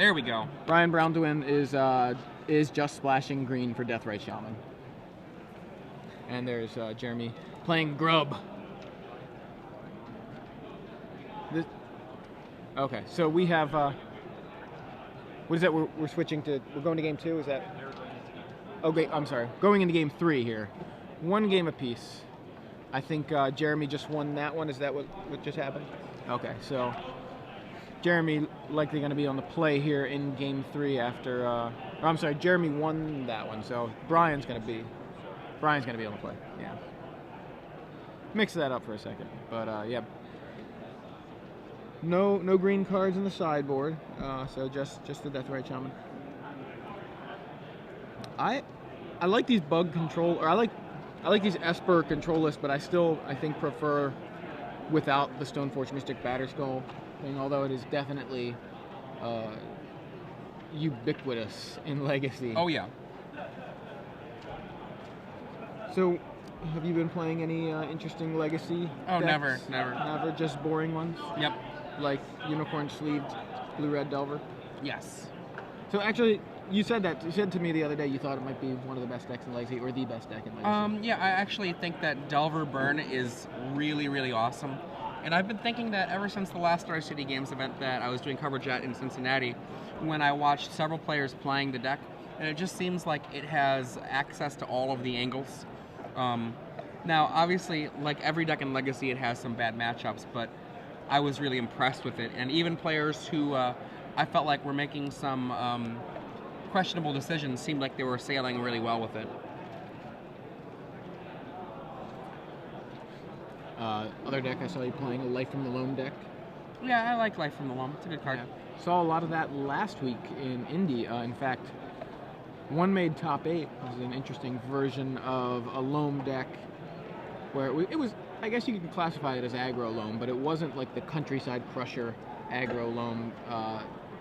There we go. Braun-Duin is just splashing green for Deathrite Shaman. And there's Jeremy playing Grub. Okay, so we have. What is that? We're switching to. We're going to game 2. Is that? Okay, I'm sorry. Going into game 3 here. 1 game apiece. I think Jeremy just won that one. Is that what just happened? Okay, so Jeremy likely going to be on the play here in game 3 after. Or I'm sorry, Jeremy won that one, so Brian's going to be on the play. Yeah. Mix that up for a second, but yeah. No green cards in the sideboard, so just the Deathrite Shaman. I like these bug control, or I like these Esper control lists, but I think prefer without the Stoneforge Mystic Batterskull thing, although it is definitely ubiquitous in Legacy. Oh yeah. So, have you been playing any interesting Legacy decks? Never. Never, just boring ones? Yep. Like Unicorn Sleeved Blue-Red Delver? Yes. So actually, you said to me the other day you thought it might be one of the best decks in Legacy, or the best deck in Legacy. Yeah, I actually think that Delver Burn is really, really awesome. And I've been thinking that ever since the last Star City Games event that I was doing coverage at in Cincinnati, when I watched several players playing the deck, and it just seems like it has access to all of the angles. Now, obviously, like every deck in Legacy, it has some bad matchups, but I was really impressed with it. And even players who I felt like were making some questionable decisions seemed like they were sailing really well with it. Other deck I saw you playing, a Life from the Loam deck. Yeah, I like Life from the Loam. It's a good card. Yeah. Saw a lot of that last week in Indy. In fact, one made top 8. It was an interesting version of a Loam deck where it was, I guess you could classify it as aggro Loam, but it wasn't like the Countryside Crusher aggro Loam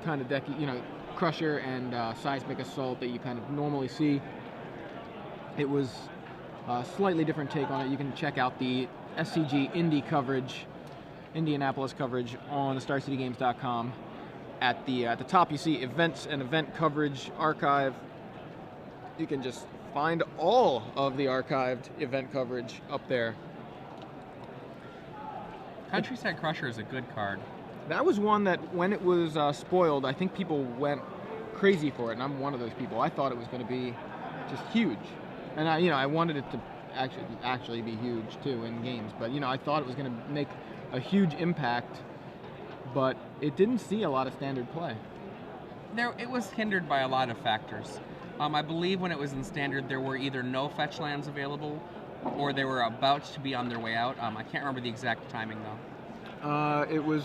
kind of deck, Crusher and Seismic Assault that you kind of normally see. It was a slightly different take on it. You can check out the SCG Indy coverage, Indianapolis coverage on StarCityGames.com. At the top you see events and event coverage archive. You can just find all of the archived event coverage up there. Countryside Crusher is a good card. That was one that, when it was spoiled, I think people went crazy for it, and I'm one of those people. I thought it was going to be just huge, and I wanted it to actually be huge too in games. But I thought it was going to make a huge impact, but it didn't see a lot of standard play. It was hindered by a lot of factors. I believe when it was in standard, there were either no fetch lands available, or they were about to be on their way out. I can't remember the exact timing though.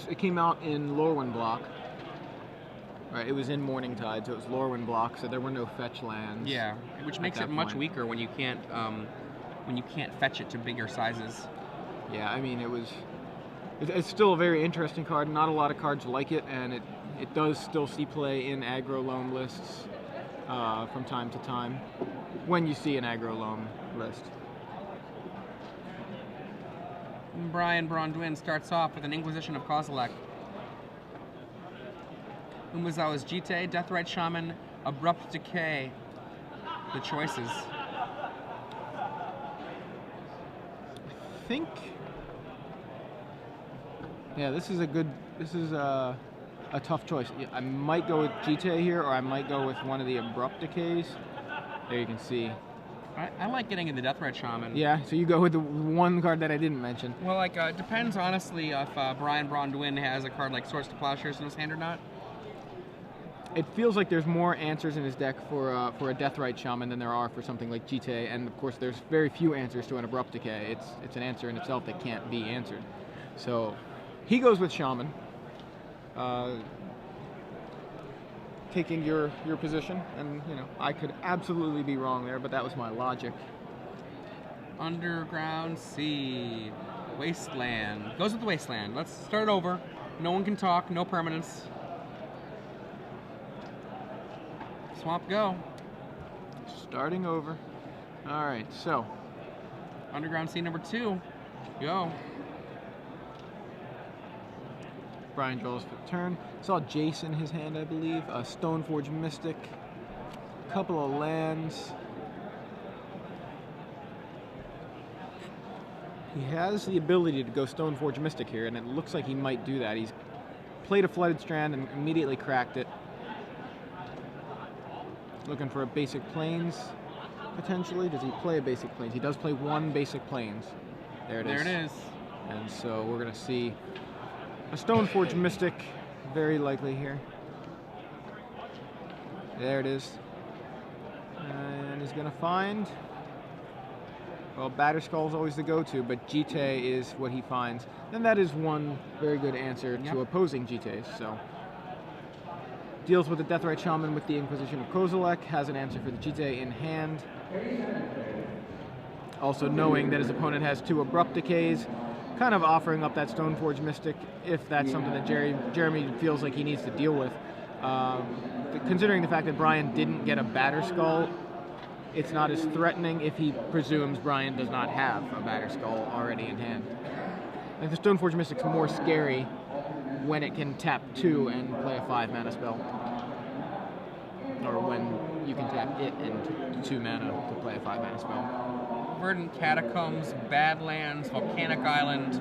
It came out in Lorwyn block. Right, it was in Morningtide, so it was Lorwyn block, so there were no fetch lands. Yeah, which makes it much weaker when you can't fetch it to bigger sizes. Yeah, I mean it's still a very interesting card. Not a lot of cards like it, and it does still see play in aggro Loam lists from time to time when you see an aggro Loam list. Braun-Duin starts off with an Inquisition of Kozilek. Umezawa's Jite, Deathrite Shaman, Abrupt Decay. The choices. I think. Yeah, this is a tough choice. I might go with Jite here, or I might go with one of the Abrupt Decays. There you can see. I like getting in the Deathrite Shaman. Yeah, so you go with the one card that I didn't mention. Well, it depends, honestly, if Braun-Duin has a card like Swords to Plowshares in his hand or not. It feels like there's more answers in his deck for a Deathrite Shaman than there are for something like Jite, and of course there's very few answers to an Abrupt Decay. It's an answer in itself that can't be answered. So he goes with Shaman, taking your position, and I could absolutely be wrong there, but that was my logic. Underground Sea, Wasteland. Goes with the Wasteland. Let's start over. No one can talk. No permanence. Swamp go. Starting over. All right, so Underground Sea number 2. Go. Brian draws for the turn. Saw Jace in his hand, I believe. A Stoneforge Mystic. A couple of lands. He has the ability to go Stoneforge Mystic here, and it looks like he might do that. He's played a Flooded Strand and immediately cracked it. Looking for a basic Plains, potentially. Does he play a basic Plains? He does play one basic Plains. There it is. There it is. And so we're going to see a Stoneforge Mystic, very likely here. There it is. And he's going to find... Well, Batterskull is always the go-to, but Jite is what he finds. And that is one very good answer to opposing Jites. So, deals with the Deathrite Shaman with the Inquisition of Kozilek, has an answer for the Jite in hand. Also knowing that his opponent has 2 Abrupt Decays, kind of offering up that Stoneforge Mystic if that's something that Jeremy feels like he needs to deal with. Considering the fact that Brian didn't get a Batterskull, it's not as threatening if he presumes Brian does not have a Batterskull already in hand. I think the Stoneforge Mystic's more scary when it can tap 2 and play a 5-mana spell. Or when you can tap it and 2 mana to play a 5-mana spell. Verdant Catacombs, Badlands, Volcanic Island,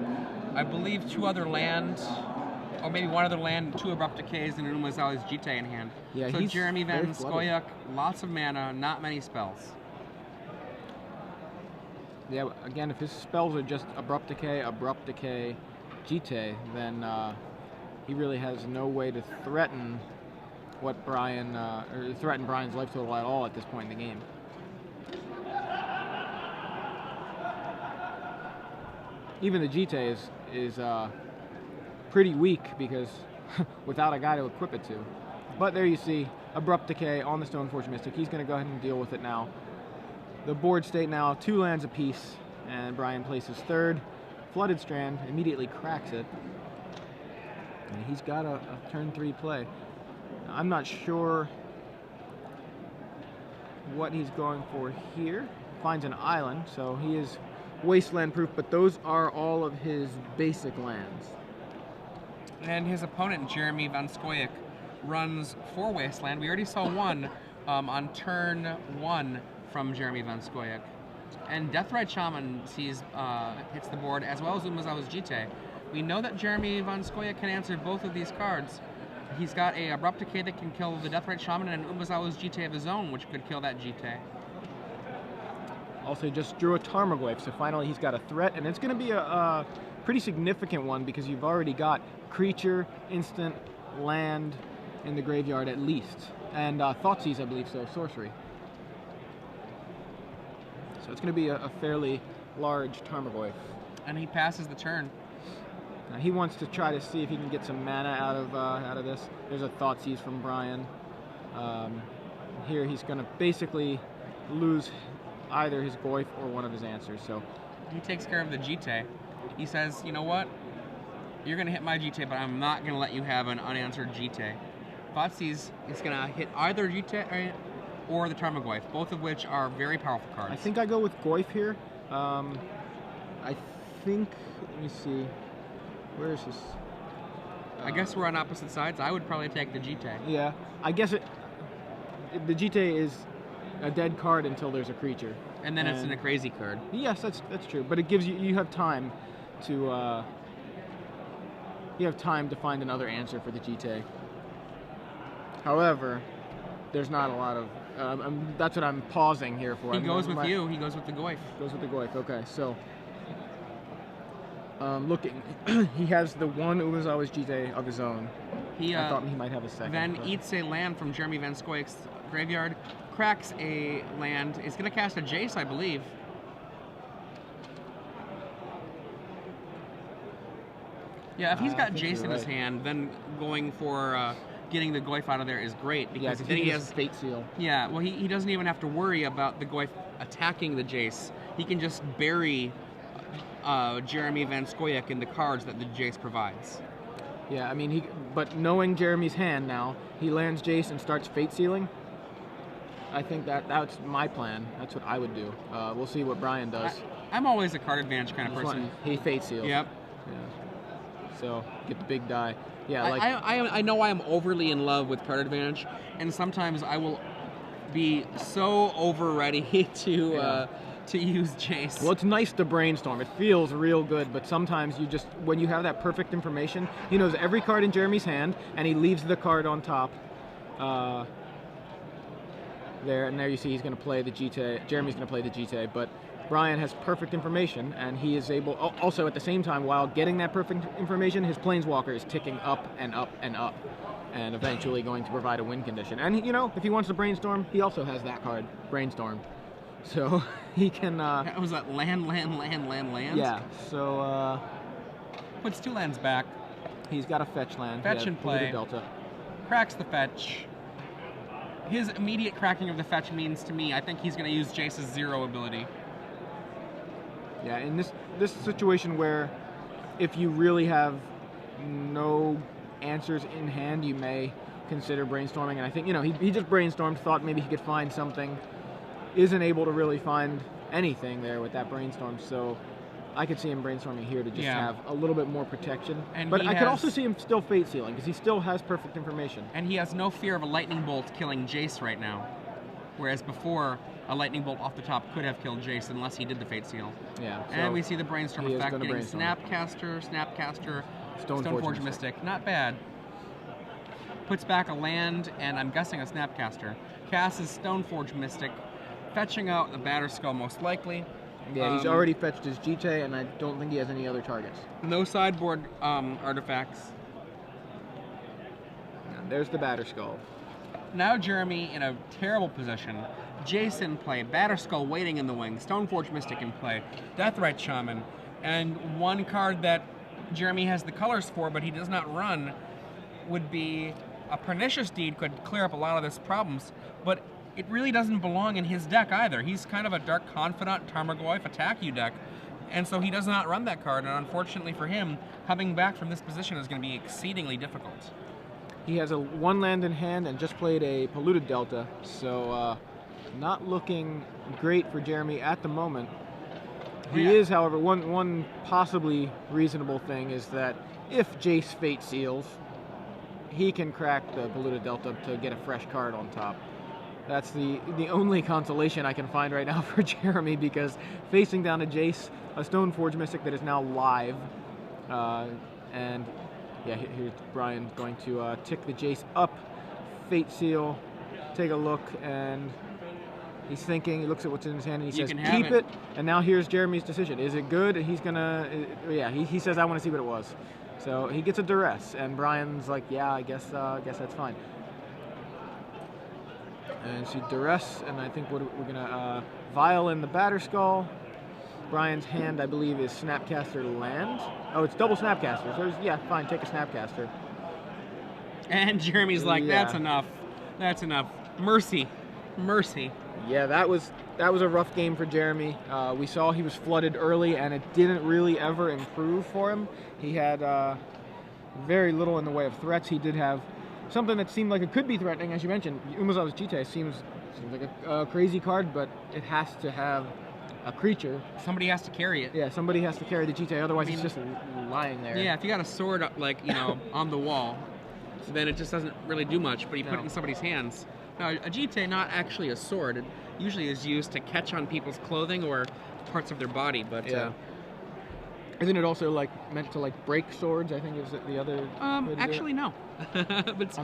I believe 2 other lands, or maybe 1 other land, 2 Abrupt Decays, and Umazawa's Jite in hand. Yeah, so Jeremy very VanScoyoc, lots of mana, not many spells. Yeah, again, if his spells are just Abrupt Decay, Jite, then he really has no way to threaten what Brian, or threaten Brian's life total at all at this point in the game. Even the Jite is pretty weak because without a guy to equip it to. But there you see Abrupt Decay on the Stoneforge Mystic. He's going to go ahead and deal with it now. The board state now 2 lands apiece, and Brian places 3rd. Flooded Strand, immediately cracks it. And he's got a turn 3 play. Now, I'm not sure what he's going for here. Finds an island, so he is wasteland proof, but those are all of his basic lands. And his opponent, Jeremy VanScoyoc, runs 4 wasteland. We already saw 1 on turn 1 from Jeremy VanScoyoc. And Deathrite Shaman hits the board, as well as Umazawa's Jite. We know that Jeremy VanScoyoc can answer both of these cards. He's got a Abrupt Decay that can kill the Deathrite Shaman and Umazawa's Jite of his own, which could kill that Jite. Also, just drew a Tarmogoyf, so finally he's got a threat, and it's going to be a pretty significant one because you've already got creature, instant, land in the graveyard at least. And Thoughtseize, I believe so, sorcery. So it's going to be a fairly large Tarmogoyf. And he passes the turn. Now he wants to try to see if he can get some mana out of this. There's a Thoughtseize from Brian. Here he's going to basically lose either his Goyf or one of his answers. So he takes care of the Jite. He says, you know what? You're going to hit my Jite, but I'm not going to let you have an unanswered Jite. Thoughtseize is going to hit either Jite or the Tarmogoyf, both of which are very powerful cards. I think I go with Goyf here. I think, let me see, where is this? I guess we're on opposite sides. I would probably take the Jite. Yeah, I guess the Jite is a dead card until there's a creature. And then it's in a crazy card. Yes, that's true. But it gives you have time to find another answer for the Jite. However, there's not a lot of. That's what I'm pausing here for. He goes with you. He goes with the Goyf. Goes with the Goyf. Okay, so looking, he has the one Umazawa's Jite of his own. I thought he might have a second. Then eats a land from Jeremy VanScoyoc's graveyard. Cracks a land. Is going to cast a Jace, I believe. Yeah, if he's got Jace in his hand, then going for getting the Goyf out of there is great, because then he has Fate Seal. Yeah, well, he doesn't even have to worry about the Goyf attacking the Jace. He can just bury Jeremy VanScoyoc in the cards that the Jace provides. Yeah, I mean, but knowing Jeremy's hand now, he lands Jace and starts Fate Sealing. I think that's my plan. That's what I would do. We'll see what Brian does. I'm always a card advantage kind of person. He Fate Seals. Yep. Yeah. So, get the big die. Yeah, like I know I am overly in love with card advantage, and sometimes I will be so over ready to use Jace. well, it's nice to brainstorm. It feels real good, but sometimes you just, when you have that perfect information, he knows every card in Jeremy's hand, and he leaves the card on top. There, and there you see he's going to play the GTA. Jeremy's going to play the GTA, but Brian has perfect information, and he is able, also at the same time, while getting that perfect information, his Planeswalker is ticking up and up and up, and eventually going to provide a win condition. And, you know, if he wants to brainstorm, he also has that card, Brainstorm. So he can... That was that land. Yeah, so... Puts 2 lands back. He's got a fetch land. Fetch in play. Delta. Cracks the fetch. His immediate cracking of the fetch means to me, I think he's going to use Jace's 0 ability. Yeah, in this situation where if you really have no answers in hand, you may consider brainstorming. And I think, you know, he just brainstormed, thought maybe he could find something, isn't able to really find anything there with that brainstorm. So I could see him brainstorming here to just have a little bit more protection. But I could also see him still fate sealing because he still has perfect information. And he has no fear of a lightning bolt killing Jace right now. Whereas before, a lightning bolt off the top could have killed Jace unless he did the fate seal. Yeah. So and we see the brainstorm effect getting brainstorm. Snapcaster, Stoneforge Mystic. Not bad. Puts back a land, and I'm guessing a Snapcaster. Casts Stoneforge Mystic, fetching out the Batterskull most likely. Yeah, he's already fetched his GT, and I don't think he has any other targets. No sideboard artifacts. And there's the Batterskull. Now Jeremy in a terrible position. Jace in play, Batterskull waiting in the wing, Stoneforge Mystic in play, Deathrite Shaman, and one card that Jeremy has the colors for but he does not run would be a Pernicious Deed, could clear up a lot of this problems, but it really doesn't belong in his deck either. He's kind of a Dark Confidant, Tarmogoyf, Attack You deck, and so he does not run that card, and unfortunately for him, coming back from this position is going to be exceedingly difficult. He has a 1 land in hand and just played a Polluted Delta, so not looking great for Jeremy at the moment. He is, however, one possibly reasonable thing is that if Jace fate seals, he can crack the Polluted Delta to get a fresh card on top. That's the only consolation I can find right now for Jeremy, because facing down a Jace, a Stoneforge Mystic that is now live, and yeah, here's Brian going to tick the Jace up, fate seal, take a look, and he's thinking, he looks at what's in his hand, and he says, keep it. And now here's Jeremy's decision. Is it good? He's gonna, he says, I want to see what it was. So he gets a duress, and Brian's like, yeah, I guess that's fine. And see duress, and I think we're gonna vial in the Batterskull. Brian's hand, I believe, is Snapcaster land. Oh, it's double Snapcaster. So yeah, fine, take a Snapcaster. And Jeremy's like, that's enough. That's enough. Mercy. Yeah, that was a rough game for Jeremy. We saw he was flooded early, and it didn't really ever improve for him. He had very little in the way of threats. He did have something that seemed like it could be threatening, as you mentioned. Umazov's GT seems like a crazy card, but it has to have a creature. Somebody has to carry it. Yeah, somebody has to carry the GT, otherwise it's just lying there. Yeah, if you got a sword, like, you know, on the wall, then it just doesn't really do much, but you put it in somebody's hands. Now, a GT, not actually a sword. It usually is used to catch on people's clothing or parts of their body, but... Isn't it also like meant to like break swords? I think is the other. Actually, no. But